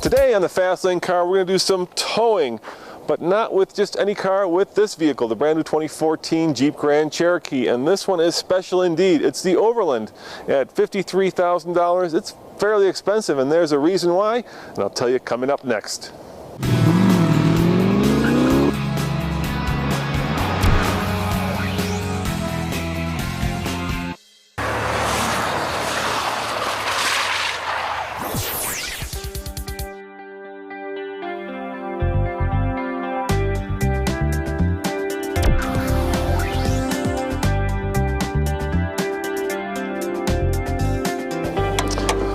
Today on the Fast Lane Car, we're going to do some towing, but not with just any car, with this vehicle, the brand new 2014 Jeep Grand Cherokee. And this one is special indeed. It's the Overland at $53,000. It's fairly expensive, and there's a reason why, and I'll tell you coming up next.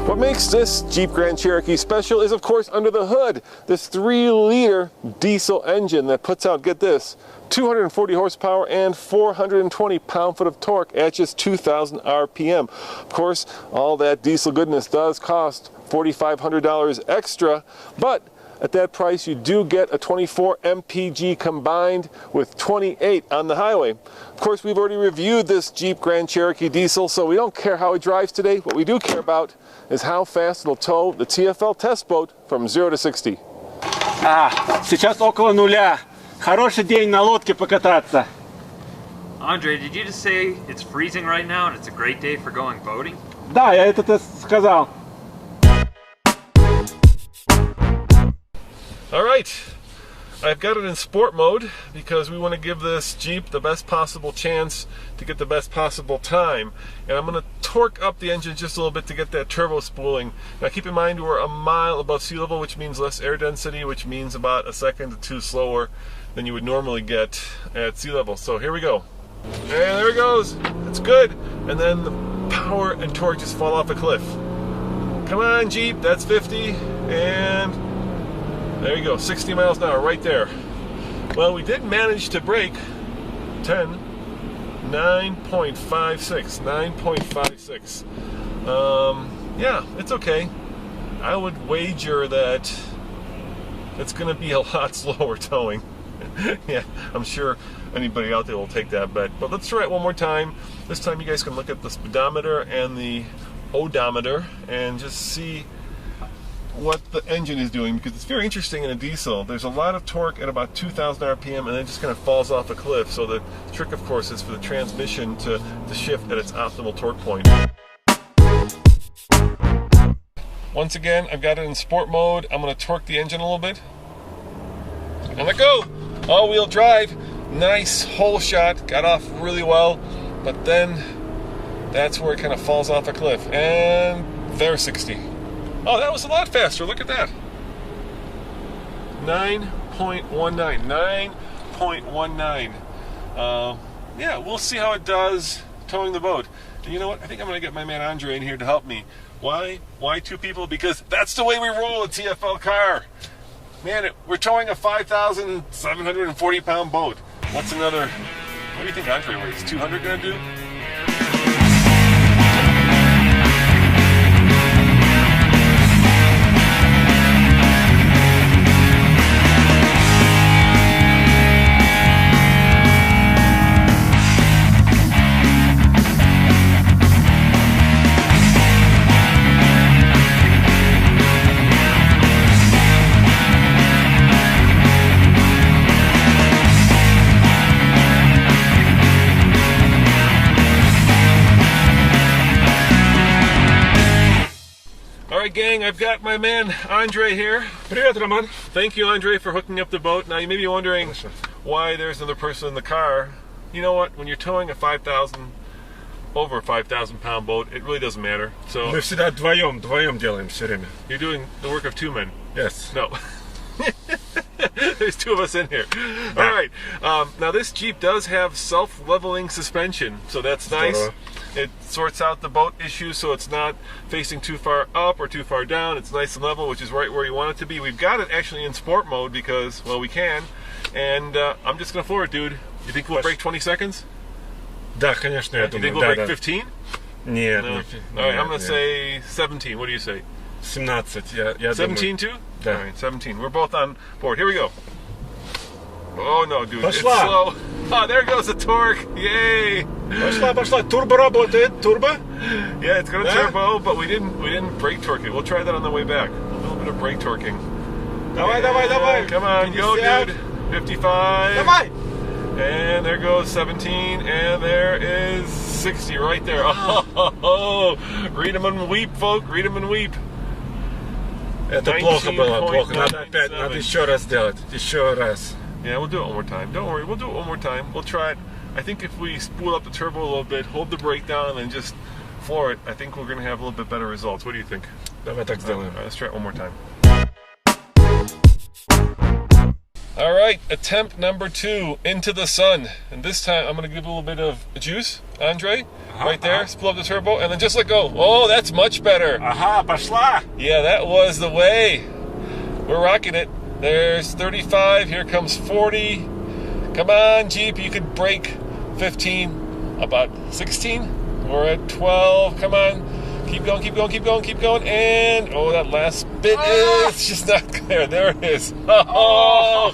What makes this Jeep Grand Cherokee special is, of course, under the hood, this 3-liter diesel engine that puts out, get this, 240 horsepower and 420 pound-foot of torque at just 2,000 RPM. Of course, all that diesel goodness does cost $4,500 extra, but at that price, you do get a 24 MPG combined with 28 on the highway. Of course, we've already reviewed this Jeep Grand Cherokee diesel, so we don't care how it drives today. What we do care about is how fast it'll tow the TFL test boat from 0 to 60. Сейчас около нуля. Хороший день на лодке покататься. Andre, did you just say it's freezing right now and it's a great day for going boating? Да, я это сказал. All right, I've got it in sport mode because we want to give this Jeep the best possible chance to get the best possible time. And I'm going to torque up the engine just a little bit to get that turbo spooling. Now keep in mind we're a mile above sea level, which means less air density, which means about a second or two slower than you would normally get at sea level. So here we go. And there it goes. It's good. And then the power and torque just fall off a cliff. Come on, Jeep, that's 50. And there you go, 60 miles an hour right there. Well, we did manage to break 9.56. Yeah, it's okay. I would wager that it's going to be a lot slower towing. Yeah, I'm sure anybody out there will take that bet. But let's try it one more time. This time you guys can look at the speedometer and the odometer and just see what the engine is doing, because it's very interesting in a diesel. There's a lot of torque at about 2,000 RPM and then it just kind of falls off a cliff. So the trick, of course, is for the transmission to shift at its optimal torque point. Once again, I've got it in sport mode. I'm going to torque the engine a little bit. And let go! All-wheel drive. Nice hole shot. Got off really well. But then that's where it kind of falls off a cliff. And there's 60. Oh, that was a lot faster. Look at that. 9.19. 9.19. Yeah, we'll see how it does towing the boat. And you know what? I think I'm going to get my man Andre in here to help me. Why? Why two people? Because that's the way we roll a TFL car. Man, we're towing a 5,740 pound boat. What's another? What do you think Andre weighs? 200 going to do? Gang, I've got my man Andre here. Привет, Roman. Thank you, Andre, for hooking up the boat. Now you may be wondering why there's another person in the car. You know what? When you're towing a over 5,000 pound boat, it really doesn't matter. So Мы всегда вдвоем делаем все время. You're doing the work of two men. Yes. No. There's two of us in here. All right. Now this Jeep does have self-leveling suspension, so that's nice. It sorts out the boat issues, so it's not facing too far up or too far down. It's nice and level, which is right where you want it to be. We've got it actually in sport mode because, well, we can. And I'm just going to floor it, dude. You think we'll break 20 seconds? Да, конечно, я You думаю. think we'll break 15? Нет. No. All right, I'm going to say 17. What do you say? 17, я 17 думаю. too? Да. All right, 17. We're both on board. Here we go. Oh no, dude, Пошла. it's slow. Oh, there goes the torque. Yay! Пошла. Турбо работает. Турбо? Yeah, it's gonna turbo, but we didn't brake torque it. We'll try that on the way back. A little bit of brake torquing. Давай, давай, давай. Come on, go, 50. dude. 55. Давай. And there goes 17, and there is 60 right there. Oh, read them and weep, folk. Read them and weep. Это плохо было, плохо. Надо опять, надо еще раз сделать. Еще раз. Yeah, we'll do it one more time. Don't worry, we'll do it one more time. We'll try it. I think if we spool up the turbo a little bit, hold the brake down, and then just floor it, I think we're going to have a little bit better results. What do you think? Давай так сделаем. All right, let's try it one more time. All right, attempt number 2, into the sun. And this time I'm going to give a little bit of juice, Andre, right there. Spool up the turbo, and then just let go. Oh, that's much better. Ага, пошла. Yeah, that was the way. We're rocking it. There's 35, here comes 40. Come on, Jeep, you could brake 15, about 16. We're at 12, come on. Keep going, keep going, keep going, keep going. And, oh, that last bit is just not there. There it is. Oh,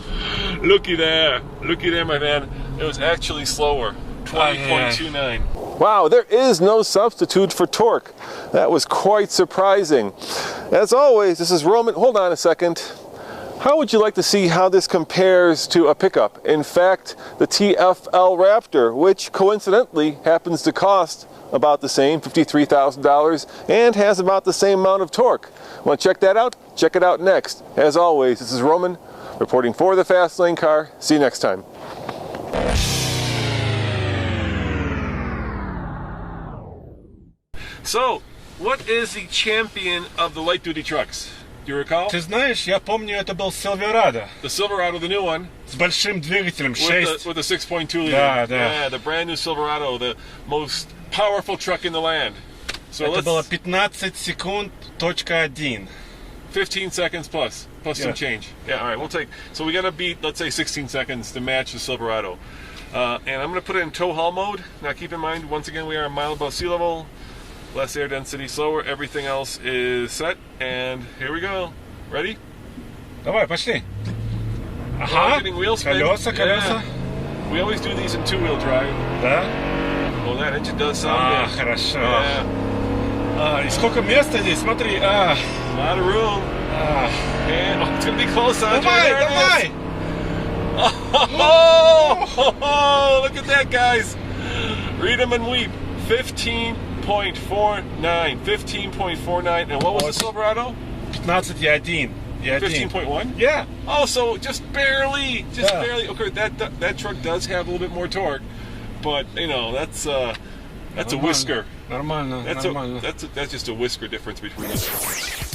looky there. Looky there, my man. It was actually slower. 20.29. Wow, there is no substitute for torque. That was quite surprising. As always, this is Roman. Hold on a second. How would you like to see how this compares to a pickup? In fact, the TFL Raptor, which coincidentally happens to cost about the same, $53,000, and has about the same amount of torque. Want to check that out? Check it out next. As always, this is Roman reporting for the Fast Lane Car. See you next time. So, what is the champion of the light-duty trucks? Do you recall? Ты знаешь, я помню, это был Silverado. The Silverado, the new one. С большим двигателем, 6. With a 6.2 liter. Да, да. Yeah, the brand new Silverado, the most powerful truck in the land. So Это было 15 секунд, точка 1. 15 seconds plus some Yeah. change. Yeah, all right, we'll take. So we got to beat, let's say, 16 seconds to match the Silverado. And I'm going to put it in tow haul mode. Now keep in mind, once again, we are a mile above sea level. Less air density, slower. Everything else is set. And here we go. Ready? Давай, пошли. Ага. Getting wheel spin. Колеса, колеса. Yeah. We always do these in two-wheel drive. Да? Oh, that engine does sound good. Хорошо. Yeah. И сколько места здесь, смотри. A lot of room. And it's going to be close, Andre. Давай, There it давай. is. Oh, look at that, guys. Read them and weep. 15.49. 15.49. And what was the Silverado? 15,1. 15.1? Yeah. Oh, so just barely. Just Yeah. barely. Okay, that truck does have a little bit more torque. But, you know, that's a whisker. Нормально, нормально. That's just a whisker difference between the two.